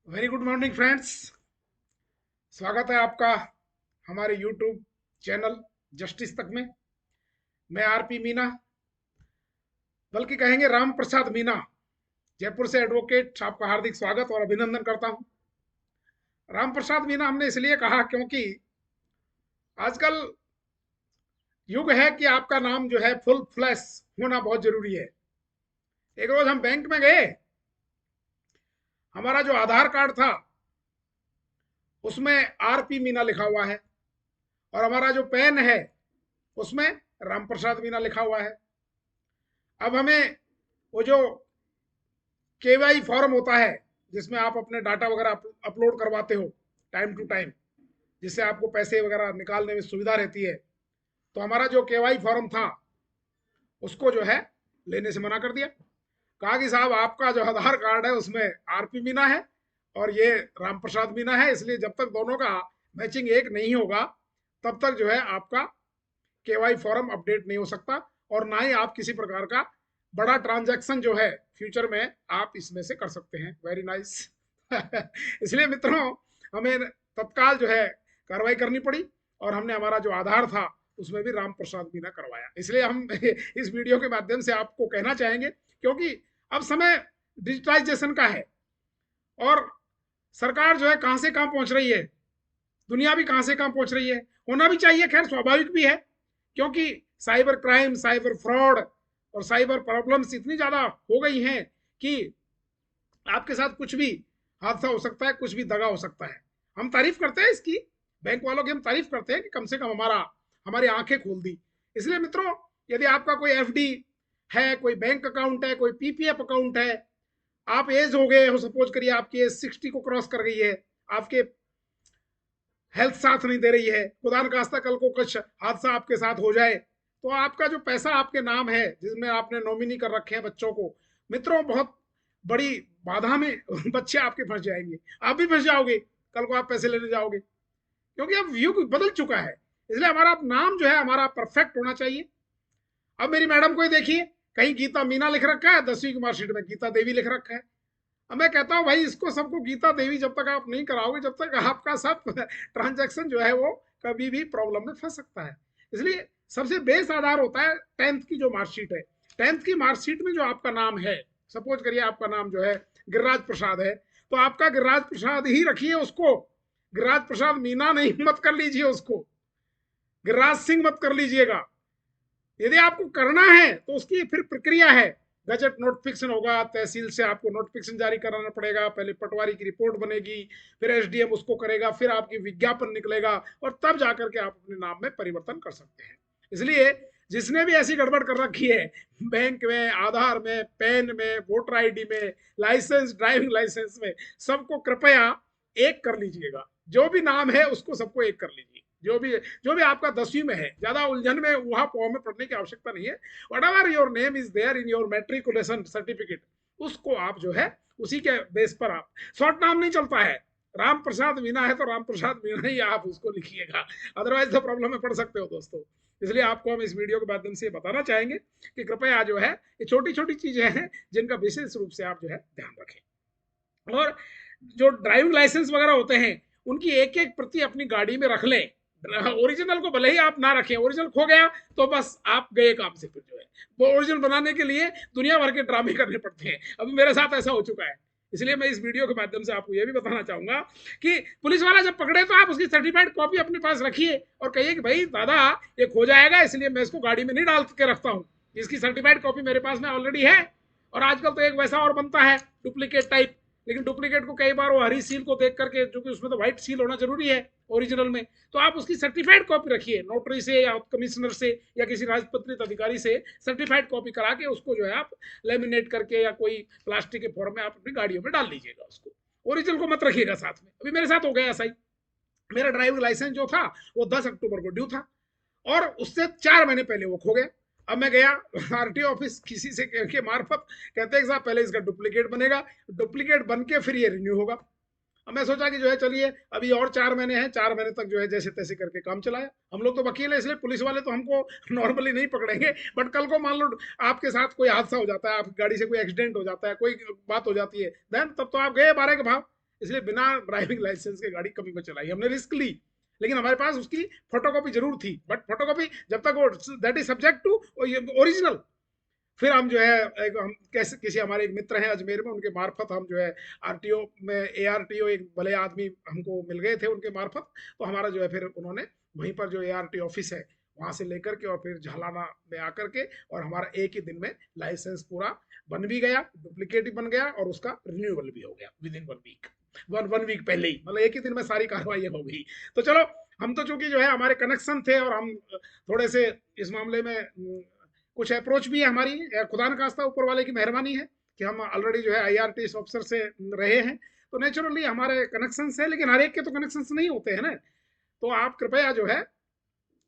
Very good morning friends. स्वागत है आपका हमारे यूट्यूब चैनल जस्टिस तक में। मैं आरपी मीना, बल्कि कहेंगे राम प्रसाद मीना, जयपुर से एडवोकेट आपका हार्दिक स्वागत और अभिनंदन करता हूं। राम प्रसाद मीना हमने इसलिए कहा क्योंकि आजकल युग है कि आपका नाम जो है फुल फ्लैश होना बहुत जरूरी है। एक रोज हम बैंक में गए, हमारा जो आधार कार्ड था उसमें आरपी मीना लिखा हुआ है और हमारा जो पैन है उसमें राम प्रसाद मीना लिखा हुआ है। अब हमें वो जो केवाई फॉर्म होता है जिसमें आप अपने डाटा वगैरह अपलोड करवाते हो टाइम टू टाइम, जिससे आपको पैसे वगैरह निकालने में सुविधा रहती है, तो हमारा जो केवाई फॉर्म था उसको जो है लेने से मना कर दिया। कहा कि साहब आपका जो आधार कार्ड है उसमें आरपी मीना है और ये राम प्रसाद मीना है, इसलिए जब तक दोनों का मैचिंग एक नहीं होगा तब तक जो है आपका केवाई फॉर्म अपडेट नहीं हो सकता और ना ही आप किसी प्रकार का बड़ा ट्रांजैक्शन जो है फ्यूचर में आप इसमें से कर सकते हैं। Very nice. इसलिए मित्रों, हमें तत्काल जो है कार्रवाई करनी पड़ी और हमने हमारा जो आधार था उसमें भी राम प्रसाद मीना करवाया। इसलिए हम इस वीडियो के माध्यम से आपको कहना चाहेंगे, क्योंकि अब समय डिजिटाइजेशन का है और सरकार जो है कहां से कहां पहुंच रही है, दुनिया भी कहां से कहां पहुंच रही है, होना भी चाहिए, खैर स्वाभाविक भी है, क्योंकि साइबर क्राइम, साइबर फ्रॉड और साइबर प्रॉब्लम्स इतनी ज्यादा हो गई हैं कि आपके साथ कुछ भी हादसा हो सकता है, कुछ भी दगा हो सकता है। हम तारीफ करते हैं इसकी, बैंक वालों की हम तारीफ करते हैं कि कम से कम हमारी आंखें खोल दी। इसलिए मित्रों, यदि आपका कोई एफडी है, कोई बैंक अकाउंट है, कोई पीपीएफ अकाउंट है, आप एज हो गए हो, सपोज करिए आपकी एज 60 को क्रॉस कर गई है, आपके हेल्थ साथ नहीं दे रही है, खुदा न खास्ता कल को कुछ हादसा आपके साथ हो जाए, तो आपका जो पैसा आपके नाम है जिसमें आपने नॉमिनी कर रखे हैं बच्चों को, मित्रों बहुत बड़ी बाधा में बच्चे आपके फंस जाएंगे, आप भी फंस जाओगे कल को आप पैसे लेने जाओगे, क्योंकि अब युग बदल चुका है। इसलिए हमारा नाम जो है हमारा परफेक्ट होना चाहिए। अब मेरी मैडम को ही देखिए, कहीं गीता मीना लिख रखा है, 10वीं की मार्कशीट में गीता देवी लिख रखा है। अब मैं कहता हूँ भाई इसको सबको गीता देवी जब तक आप नहीं कराओगे, जब तक आपका सब ट्रांजैक्शन जो है वो कभी भी प्रॉब्लम में फंस सकता है। इसलिए सबसे बेस आधार होता है 10th की जो मार्कशीट है। 10th की मार्कशीट में जो आपका नाम है, सपोज करिए आपका नाम जो है गिरिराज प्रसाद है, तो आपका गिरिराज प्रसाद ही रखिए उसको, गिरिराज प्रसाद मीना नहीं मत कर लीजिए उसको, गिरिराज सिंह मत कर लीजिएगा। यदि आपको करना है तो उसकी फिर प्रक्रिया है, गजट नोटिफिकेशन होगा, तहसील से आपको नोटिफिकेशन जारी कराना पड़ेगा, पहले पटवारी की रिपोर्ट बनेगी, फिर एसडीएम उसको करेगा, फिर आपकी विज्ञापन निकलेगा और तब जाकर के आप अपने नाम में परिवर्तन कर सकते हैं। इसलिए जिसने भी ऐसी गड़बड़ कर रखी है बैंक में, आधार में, पैन में, वोटर आईडी में, लाइसेंस, ड्राइविंग लाइसेंस में, सबको कृपया एक कर लीजिएगा। जो भी नाम है उसको सबको एक कर लीजिए, जो भी आपका 10वीं में है, ज्यादा उलझन में वहां पाव में पड़ने की आवश्यकता नहीं है। Whatever your name is there in your matriculation certificate, उसको आप जो है उसी के बेस पर, आप शॉर्ट नाम नहीं चलता है, राम प्रसाद मीना है तो राम प्रसाद मीना ही आप उसको लिखिएगा, अदरवाइज तो प्रॉब्लम में पड़ सकते हो दोस्तों। इसलिए आपको हम इस वीडियो के माध्यम से बताना चाहेंगे कि कृपया जो है ये छोटी छोटी चीजें हैं जिनका विशेष रूप से आप जो है ध्यान रखें। और जो ड्राइविंग लाइसेंस वगैरह होते हैं उनकी एक एक प्रति अपनी गाड़ी में रख लें। ओरिजिनल को भले ही आप ना रखें, ओरिजिनल खो गया तो बस आप गए काम से, फिर जो है वो ओरिजिनल बनाने के लिए दुनिया भर के ड्रामे करने पड़ते हैं। अभी मेरे साथ ऐसा हो चुका है। इसलिए मैं इस वीडियो के माध्यम से आपको यह भी बताना चाहूंगा कि पुलिस वाला जब पकड़े तो आप उसकी सर्टिफाइड कॉपी अपने पास रखिए और कहिए कि भाई दादा ये खो जाएगा, इसलिए मैं इसको गाड़ी में नहीं डाल के रखता हूँ, इसकी सर्टिफाइड कॉपी मेरे पास में ऑलरेडी है। और आजकल तो एक वैसा और बनता है डुप्लीकेट टाइप, लेकिन डुप्लीकेट को कई बार वो हरी सील को देख करके, जो कि उसमें तो व्हाइट सील होना जरूरी है ओरिजिनल में, तो आप उसकी सर्टिफाइड कॉपी रखिए, नोटरी से या कमिश्नर से या किसी राजपत्रित अधिकारी से सर्टिफाइड कॉपी करा के उसको जो है आप लेमिनेट करके या कोई प्लास्टिक के फॉर्म में आप अपनी गाड़ियों में डाल लीजिएगा, उसको ओरिजिनल को मत रखिएगा साथ में। अभी मेरे साथ हो गया ऐसा ही, मेरा ड्राइविंग लाइसेंस जो था वो 10 अक्टूबर को ड्यू था और उससे 4 महीने पहले वो खो गया। अब मैं गया आरटीओ ऑफिस किसी से के मार्फत, कहते हैं साहब पहले इसका डुप्लीकेट बनेगा, डुप्लीकेट बन के फिर ये रिन्यू होगा। अब मैं सोचा कि जो है चलिए अभी और 4 महीने हैं, 4 महीने तक जो है जैसे तैसे करके काम चलाया। हम लोग तो वकील है, इसलिए पुलिस वाले तो हमको नॉर्मली नहीं पकड़ेंगे, बट कल को मान लो आपके साथ कोई हादसा हो जाता है, आपकी गाड़ी से कोई एक्सीडेंट हो जाता है, कोई बात हो जाती है, देन तब तो आप गए 12 के भाव। इसलिए बिना ड्राइविंग लाइसेंस के गाड़ी कभी मत चलाई। हमने रिस्क ली, लेकिन हमारे पास उसकी फोटोकॉपी जरूर थी, बट फोटोकॉपी जब तक वो that is subject to original. फिर हम जो है हम कैसे किसी हमारे एक मित्र हैं अजमेर में, उनके मार्फत हम जो है आरटीओ में एआरटीओ एक भले आदमी हमको मिल गए थे उनके मार्फत, तो हमारा जो है फिर उन्होंने वहीं पर जो एआरटी ऑफिस है वहां से लेकर के और फिर झालाना में आकर के, और हमारा एक ही दिन में लाइसेंस पूरा बन भी गया, डुप्लीकेट भी बन गया और उसका रिन्यूएबल भी हो गया within 1 week. One week पहले ही, मतलब एक ही दिन में सारी कार्रवाई हो गई। तो चलो, हम तो चूंकि जो है हमारे कनेक्शन थे और हम थोड़े से इस मामले में कुछ अप्रोच भी है हमारी, खुदा न खास्ता ऊपर वाले की मेहरबानी है कि हम ऑलरेडी जो है आईआरटी ऑफिसर से रहे हैं, तो नेचुरली हमारे कनेक्शन है, लेकिन हर एक के तो कनेक्शन नहीं होते हैं ना। तो आप कृपया जो है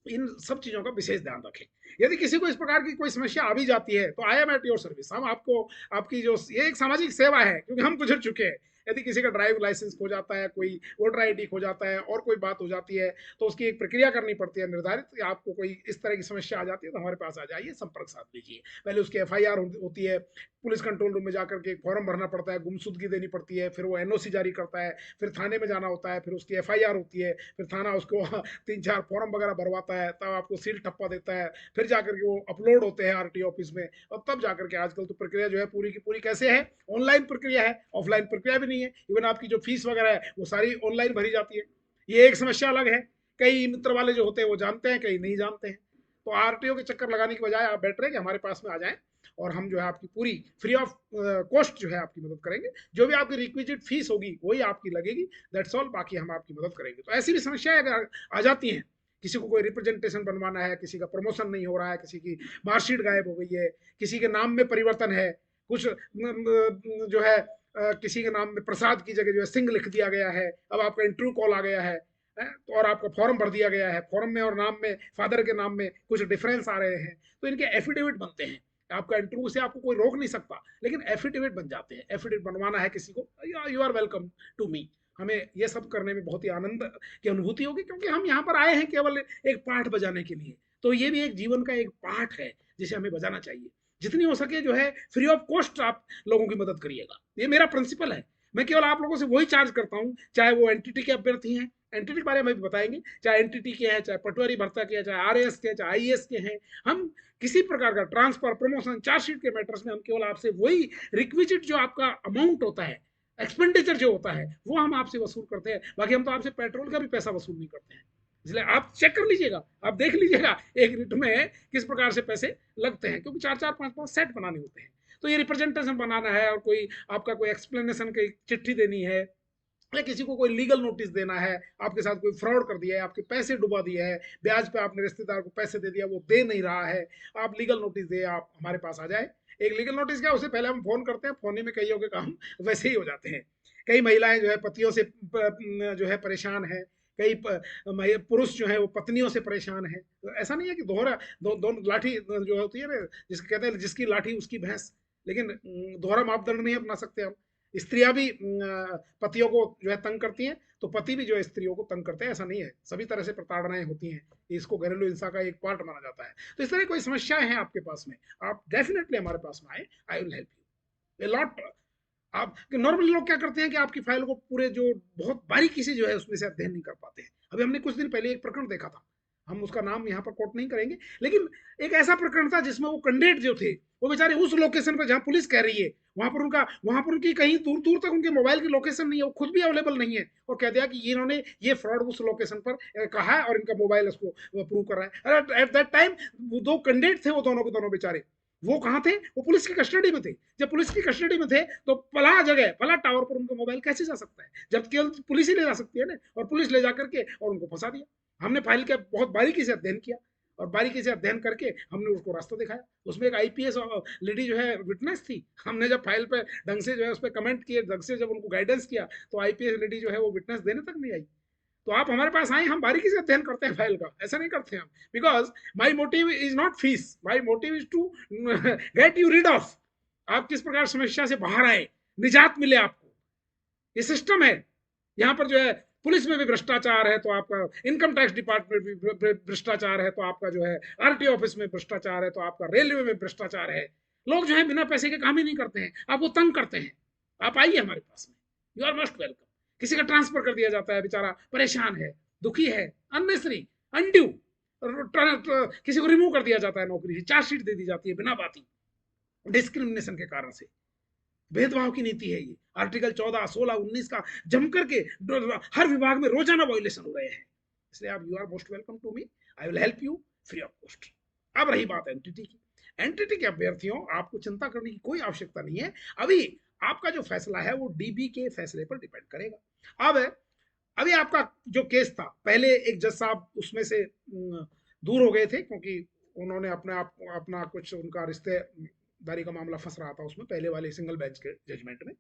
इन सब चीजों का विशेष ध्यान रखें। यदि किसी को इस प्रकार की कोई समस्या आ भी जाती है तो I am at your service. हम आपको, आपकी जो ये एक सामाजिक सेवा है, क्योंकि हम गुजर चुके हैं। यदि किसी का ड्राइविंग लाइसेंस खो जाता है, कोई वोटर आईडी खो जाता है और कोई बात हो जाती है, तो उसकी एक प्रक्रिया करनी पड़ती है निर्धारित। आपको कोई इस तरह की समस्या आ जाती है तो हमारे पास आ जाइए, संपर्क साध लीजिए। पहले उसकी एफआईआर होती है, पुलिस कंट्रोल रूम में जाकर के एक फॉर्म भरना पड़ता है, गुमशुदगी देनी पड़ती है, फिर वो एनओसी जारी करता है, फिर थाने में जाना होता है, फिर उसकी एफआईआर होती है, फिर थाना उसको 3-4 फॉर्म वगैरह भरवाता है, तब आपको सील ठप्पा देता है, फिर जाकर के वो अपलोड होते हैं आरटी ऑफिस में, और तब जाकर के आजकल तो प्रक्रिया जो है पूरी की पूरी कैसे है, ऑनलाइन प्रक्रिया है, ऑफलाइन प्रक्रिया भी नहीं है। इवन आपकी जो फीस वगैरह है वो सारी ऑनलाइन भरी जाती है। ये एक समस्या अलग है। कई मित्र वाले जो होते हैं वो जानते हैं, कई नहीं जानते हैं। तो आरटीओ के चक्कर लगाने की बजाय आप बेटर है कि हमारे पास में आ जाएं और हम जो है आपकी पूरी फ्री ऑफ कॉस्ट जो है आपकी मदद करेंगे। जो भी आपकी रिक्विजिट फीस होगी वही आपकी लगेगी, दैट्स ऑल। बाकी हम आपकी मदद करेंगे। तो ऐसी भी समस्याएं अगर आ जाती हैं, किसी को कोई रिप्रेजेंटेशन बनवाना है, किसी का प्रमोशन नहीं हो रहा है, किसी की मार्कशीट गायब हो गई है, किसी के नाम में परिवर्तन है, कुछ जो है किसी के नाम में प्रसाद की जगह जो है सिंह लिख दिया गया है, अब आपका इंटरव्यू कॉल आ गया है, तो और आपका फॉर्म भर दिया गया है, फॉर्म में और नाम में, फादर के नाम में कुछ डिफरेंस आ रहे हैं, तो इनके एफिडेविट बनते हैं। आपका इंटरव्यू से आपको कोई रोक नहीं सकता, लेकिन एफिडेविट बन जाते हैं। एफिडेविट बनवाना है किसी को, you are welcome to me. हमें ये सब करने में बहुत ही आनंद की अनुभूति होगी, क्योंकि हम यहाँ पर आए हैं केवल एक पाठ बजाने के लिए। तो ये भी एक जीवन का एक पाठ है जिसे हमें बजाना चाहिए। जितनी हो सके जो है फ्री ऑफ कॉस्ट आप लोगों की मदद करिएगा, ये मेरा प्रिंसिपल है। मैं केवल आप लोगों से वही चार्ज करता हूँ, चाहे वो एनटीटी के अभ्यर्थी हैं, एनटीटी के बारे में भी बताएंगे, चाहे एनटीटी के हैं, चाहे पटवारी भर्ता के हैं, चाहे आरएएस के, चाहे आईएएस के हैं। हम किसी प्रकार का ट्रांसफर, प्रमोशन, चार्जशीट के मैटर्स में हम केवल आपसे वही रिक्विजिट जो आपका अमाउंट होता है, एक्सपेंडिचर जो होता है, वो हम आपसे वसूल करते हैं। बाकी हम तो आपसे पेट्रोल का भी पैसा वसूल नहीं करते हैं। इसलिए आप चेक कर लीजिएगा, आप देख लीजिएगा एक रिट में किस प्रकार से पैसे लगते हैं, क्योंकि 4-4, 5-5 सेट बनाने होते हैं। तो ये रिप्रेजेंटेशन बनाना है, और कोई आपका कोई एक्सप्लेनेशन की चिट्ठी देनी है, या किसी को कोई लीगल नोटिस देना है, आपके साथ कोई फ्रॉड कर दिया है, आपके पैसे डुबा दिए है, ब्याज पे आपने रिश्तेदार को पैसे दे दिया, वो दे नहीं रहा है, आप लीगल नोटिस दे, आप हमारे पास आ जाए। एक लीगल नोटिस क्या, उससे पहले हम फोन करते हैं, फोन में कईयों के काम वैसे ही हो जाते हैं। कई महिलाएं जो है पतियों से जो है परेशान है, कई पुरुष जो है वो पत्नियों से परेशान है। तो ऐसा नहीं है कि दोनों लाठी जो होती है ना, जिसको कहते हैं जिसकी लाठी उसकी भैंस, लेकिन दोहरा मापदंड नहीं अपना सकते हम। स्त्रियां भी पतियों को जो है तंग करती हैं, तो पति भी जो है स्त्रियों को तंग करते हैं, ऐसा नहीं है। सभी तरह से प्रताड़नाएं होती हैं, इसको घरेलू हिंसा का एक पार्ट माना जाता है। तो इस तरह कोई समस्याएं हैं आपके पास में, आप डेफिनेटली हमारे पास में आए, आई will help U a lot. आप नॉर्मली लोग क्या करते हैं कि आपकी फाइल को पूरे जो बहुत बारीकी से जो है उसमें से अध्ययन नहीं कर पाते हैं। अभी हमने कुछ दिन पहले एक प्रकरण देखा था, हम उसका नाम यहाँ पर कोट नहीं करेंगे, लेकिन एक ऐसा प्रकरण था जिसमें वो कैंडिडेट जो थे, वो बेचारे उस लोकेशन पर जहाँ पुलिस कह रही है, वहां पर उनकी कहीं दूर दूर तक उनके मोबाइल की लोकेशन नहीं है, वो खुद भी अवेलेबल नहीं है, और कह दिया कि इन्होंने ये फ्रॉड उस लोकेशन पर कहा है और इनका मोबाइल उसको प्रूव कर रहा है। एट दैट टाइम वो दो कैंडिडेट थे, वो दोनों के दोनों बेचारे वो कहाँ थे, वो पुलिस की कस्टडी में थे। जब पुलिस की कस्टडी में थे तो फला जगह, फला टावर पर उनका मोबाइल कैसे जा सकता है, जब केवल पुलिस ही ले जा सकती है ना, और पुलिस ले जाकर के और उनको फंसा दिया। हमने फाइल का बहुत बारीकी से अध्ययन किया, और बारीकी से अध्ययन करके हमने उसको रास्ता दिखाया। उसमें एक आईपीएस लेडी जो है विटनेस थी। हमने जब फाइल पे ढंग से जो है उस पर कमेंट किए, ढंग से जब उनको गाइडेंस किया, तो आईपीएस लेडी जो है वो विटनेस देने तक नहीं आई। तो आप हमारे पास आए, हम बारीकी से अध्ययन करते हैं फाइल का, ऐसा नहीं करते हम। Because my motive is not fees, my motive is to get you rid of. आप किस प्रकार समस्या से बाहर आए, निजात मिले आपको। ये सिस्टम है। यहाँ पर जो है पुलिस में भी भ्रष्टाचार है, तो आपका इनकम टैक्स डिपार्टमेंट में भ्रष्टाचार है, तो आपका जो है आरटीओ ऑफिस में भ्रष्टाचार है, तो आपका रेलवे में भ्रष्टाचार है। लोग जो है बिना पैसे के काम ही नहीं करते हैं, आपको तंग करते हैं। आप आइए हमारे पास में, यू आर मोस्ट वेलकम। किसी का ट्रांसफर कर दिया जाता है, बेचारा परेशान है, दुखी है, अननेसरी, अनड्यू, किसी को रिमूव कर दिया जाता है नौकरी से, चार्जशीट दे दी जाती है बिना बात, डिस्क्रिमिनेशन के कारण से। भेदभाव की नीति है ये। आर्टिकल 14, 16, 19 का जम करके हर विभाग में रोजाना वायोलेशन हो रहे हैं। इसलिए आप you are most welcome to me, I will help you free of cost. अब रही बात एनटीटी की, एनटीटी के अभ्यर्थियों आपको चिंता करने की कोई आवश्यकता नहीं है। अभी आपका जो फैसला है वो डीबी के फैसले पर डिपेंड करेगा। अब अभी आपका जो केस था, पहले एक जज साहब उसमें से दूर हो गए थे क्योंकि उन्होंने अपना कुछ उनका रिश्तेदारी का मामला फंस रहा था उसमें, पहले वाले सिंगल बेंच के जजमेंट में।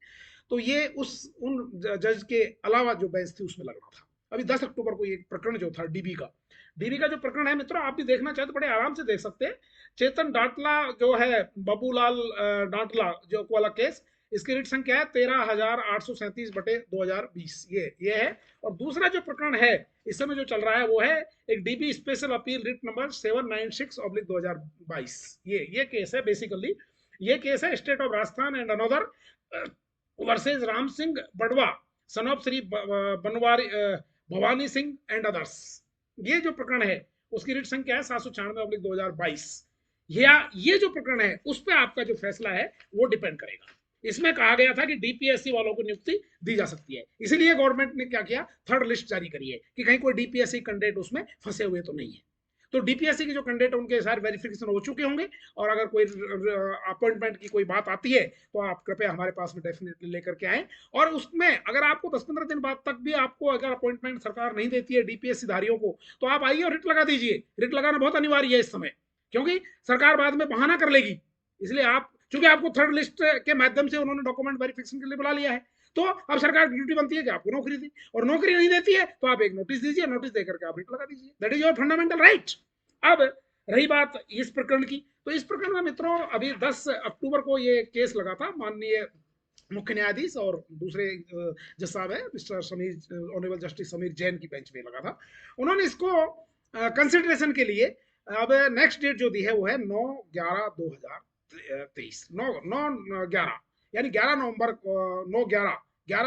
तो ये उन जज के अलावा जो बेंच थी उसमें लगना था। अभी 10 अक्टूबर को ये प्रकरण जो था डीबी का जो प्रकरण है मित्रों, आप भी देखना चाहे तो बड़े आराम से देख सकते हैं। चेतन डाटला जो है, बबूलाल डाटला जो वाला केस, इसकी रिट संख्या है 13,837/2020, ये है। और दूसरा जो प्रकरण है इस समय जो चल रहा है वो है एक DB special appeal writ number 796/2022। ये केस है बेसिकली। ये केस है state of Rajasthan and another versus Ram Singh Badwa son of Shri Banwari Bhawani Singh and others. ये जो प्रकरण है उसकी रिट संख्या है 796/2022। ये जो प्रकरण है उस पर आपका जो फैसला है वो डिपेंड करेगा। इसमें कहा गया था कि डीपीएससी वालों को नियुक्ति दी जा सकती है, इसीलिए गवर्नमेंट ने क्या किया, थर्ड लिस्ट जारी करी है कि कहीं कोई डीपीएससी कैंडिडेट उसमें फंसे हुए तो नहीं है। तो डीपीएससी के जो कैंडिडेट उनके सारे वेरिफिकेशन हो चुके होंगे, और अगर कोई अपॉइंटमेंट की कोई बात आती है तो आप कृपया हमारे पास में डेफिनेटली लेकर के आए। और उसमें अगर आपको 10-15 दिन बाद तक भी आपको अगर अपॉइंटमेंट सरकार नहीं देती है डीपीएससी धारियों को, तो आप आइए और रिट लगा दीजिए। रिट लगाना बहुत अनिवार्य है इस समय, क्योंकि सरकार बाद में बहाना कर लेगी। इसलिए आप, चूंकि आपको थर्ड लिस्ट के माध्यम से उन्होंने डॉक्यूमेंट वेरिफिकेशन के लिए बुला लिया है, तो अब सरकार की ड्यूटी बनती है कि आपको नौकरी दी, और नौकरी नहीं देती है तो आप एक नोटिस दीजिए, नोटिस देकर के आप रिट लगा दीजिए। That is your fundamental right. अब रही बात इस प्रकरण की, तो इस प्रकरण में मित्रों अभी 10 अक्टूबर को ये केस लगा था। माननीय मुख्य न्यायाधीश और दूसरे जज साहब है mister Sameer, honourable justice Sameer Jain की बेंच में लगा था। उन्होंने इसको कंसिडरेशन के लिए अब नेक्स्ट डेट जो दी है वो है 9/11/2023, 9/11 यानी 11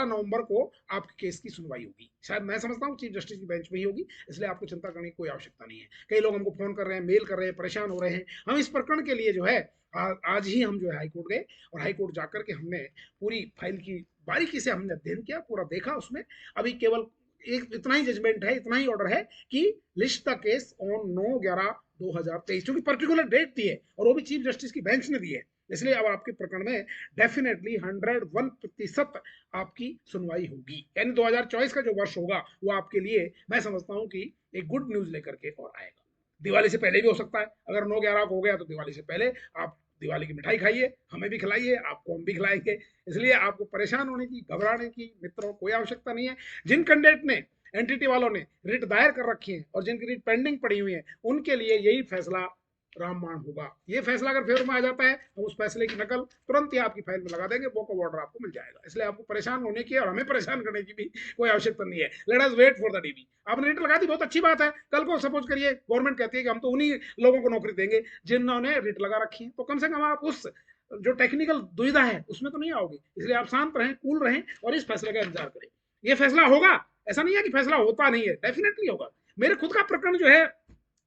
नवंबर को आपके केस की सुनवाई होगी। शायद मैं समझता हूँ चीफ जस्टिस की बेंच में ही होगी, इसलिए आपको चिंता करने की कोई आवश्यकता नहीं है। कई लोग हमको फोन कर रहे हैं, मेल कर रहे हैं, परेशान हो रहे हैं। हम इस प्रकरण के लिए जो है आज ही हम जो है हाईकोर्ट गए, और हाईकोर्ट जाकर के हमने पूरी फाइल की बारीकी से हमने अध्ययन किया, पूरा देखा। उसमें अभी केवल एक इतना ही जजमेंट है, इतना ही ऑर्डर है कि लिस्ट द केस ऑन 9/11/2023, क्योंकि पर्टिकुलर डेट दी है और वो भी चीफ जस्टिस की बेंच ने दी है। इसलिए अब आपके प्रकरण में डेफिनेटली 101% आपकी सुनवाई होगी। यानी 2024 का जो वर्ष होगा वो आपके लिए मैं समझता हूं कि एक गुड न्यूज लेकर के और आएगा। दिवाली से पहले भी हो सकता है, अगर 9/11 को हो गया तो दिवाली से पहले आप दिवाली की मिठाई खाइए, हमें भी खिलाइए, आपको हम भी खिलाएंगे। इसलिए आपको परेशान होने की, घबराने की मित्रों कोई आवश्यकता नहीं है। जिन कैंडिडेट ने, एनटीटी वालों ने रिट दायर कर रखी है और जिनकी रिट पेंडिंग पड़ी हुई है, उनके लिए यही फैसला रामबाण होगा। ये फैसला अगर फेवर में आ जाता है तो उस फैसले की नकल तुरंत ही आपकी फाइल में लगा देंगे, वॉक ऑर्डर आपको मिल जाएगा। इसलिए आपको परेशान होने की और हमें परेशान करने की भी कोई आवश्यकता नहीं है। Let us wait for the DB. आपने रिट लगा दी, बहुत अच्छी बात है। कल को सपोज करिए गवर्नमेंट कहती है कि हम तो उन्हीं लोगों को नौकरी देंगे जिन्होंने रिट लगा रखी है, तो कम से कम आप उस जो टेक्निकल दुविधा है उसमें तो नहीं आओगे। इसलिए आप शांत रहें, कूल रहें और इस फैसले का इंतजार करें। ये फैसला होगा, ऐसा नहीं है कि फैसला होता नहीं है, डेफिनेटली होगा। मेरे खुद का प्रकरण जो है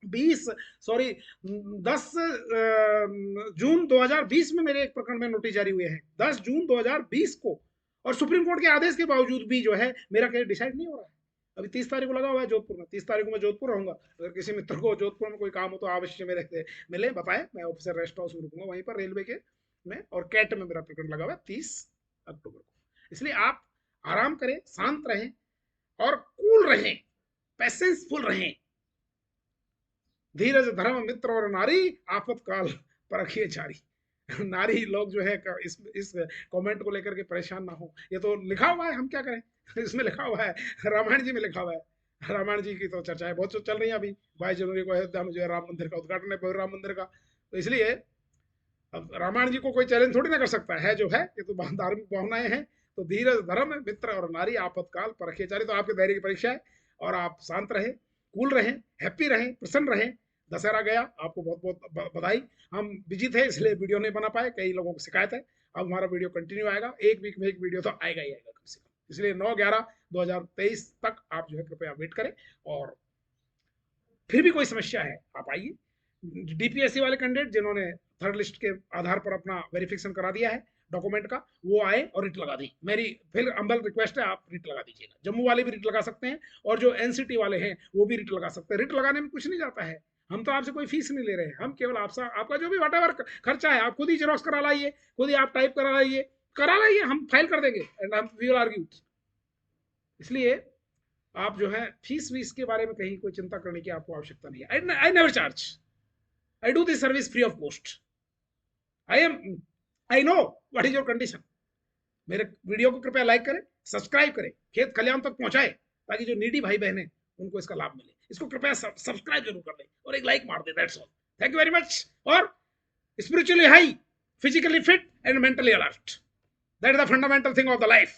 10 जून 2020 में मेरे एक प्रकरण में नोटिस जारी हुए हैं, 10 जून 2020 को, और सुप्रीम कोर्ट के आदेश के बावजूद भी जो है मेरा केस डिसाइड नहीं हो रहा है। अभी 30 तारीख को लगा हुआ है जोधपुर में, 30 तारीख को मैं जोधपुर रहूंगा। अगर किसी मित्र को जोधपुर में कोई काम हो तो अवश्य मेरे से मिले, बताएं। मैं ऑफिसर रेस्ट हाउस में रुकूंगा वहीं पर रेलवे के में, और कैट में मेरा प्रकरण लगा हुआ है 30 अक्टूबर को। इसलिए आप आराम करें, शांत रहें और कूल रहें, पेशेंसफुल रहें। धीरज धर्म मित्र और नारी, आपातकाल परखिए जारी। नारी लोग जो है इस कमेंट को लेकर के परेशान ना हो। ये तो लिखा हुआ है, हम क्या करें। इसमें लिखा हुआ है, रामायण जी में लिखा हुआ है। रामायण जी की तो चर्चाएं बहुत चल रही है। अभी 22 जनवरी को अयोध्या में जो है राम मंदिर का उद्घाटन है, राम मंदिर का। तो इसलिए अब रामायण जी को कोई चैलेंज थोड़ी ना कर सकता है जो है, ये तो धार्मिक भावनाएं हैं। तो धीरज धर्म मित्र और नारी, आपातकाल परखिए जारी। तो आपके धैर्य की परीक्षा है, और आप शांत रहें, कूल रहें, हैप्पी रहें, प्रसन्न रहें। दशहरा गया, आपको बहुत बहुत बधाई। हम बिजी थे इसलिए वीडियो नहीं बना पाए, कई लोगों को शिकायत है। अब हमारा वीडियो कंटिन्यू आएगा, एक वीक में एक वीडियो तो आएगा ही आएगा कम से कम। इसलिए 9/11/2023 तक आप जो है कृपया वेट करें। और फिर भी कोई समस्या है आप आइए। डीपीएससी वाले कैंडिडेट जिन्होंने थर्ड लिस्ट के आधार पर अपना वेरिफिकेशन करा दिया है डॉक्यूमेंट का, वो आए और रिट लगा दी। मेरी फिर अम्बल रिक्वेस्ट है, आप रिट लगा दीजिएगा। जम्मू वाले भी रिट लगा सकते हैं और जो एनसीटी वाले हैं वो भी रिट लगा सकते हैं। रिट लगाने में कुछ नहीं जाता है, हम तो आपसे कोई फीस नहीं ले रहे हैं, हम केवल आपका जो भी वट खर्चा है आप खुद ही जेरोक्स करा लाइए, खुद ही आप टाइप करा लाइए, हम फाइल कर देंगे एंड हम वी विल आर्ग्यू। इसलिए आप जो है फीस वीस के बारे में कहीं कोई चिंता करने की आपको आवश्यकता नहीं है। I never charge, I do this service free of cost. I know what is your condition. मेरे वीडियो को कृपया लाइक करें, सब्सक्राइब करें, खेत खलियान तक पहुंचाए ताकि जो नीडी भाई बहन है उनको इसका लाभ मिले। इसको कृपया सब्सक्राइब जरूर कर दें और एक लाइक मार दें, that's all. Thank you very much. और spiritually high, physically fit and mentally alert, that is the fundamental thing of the life.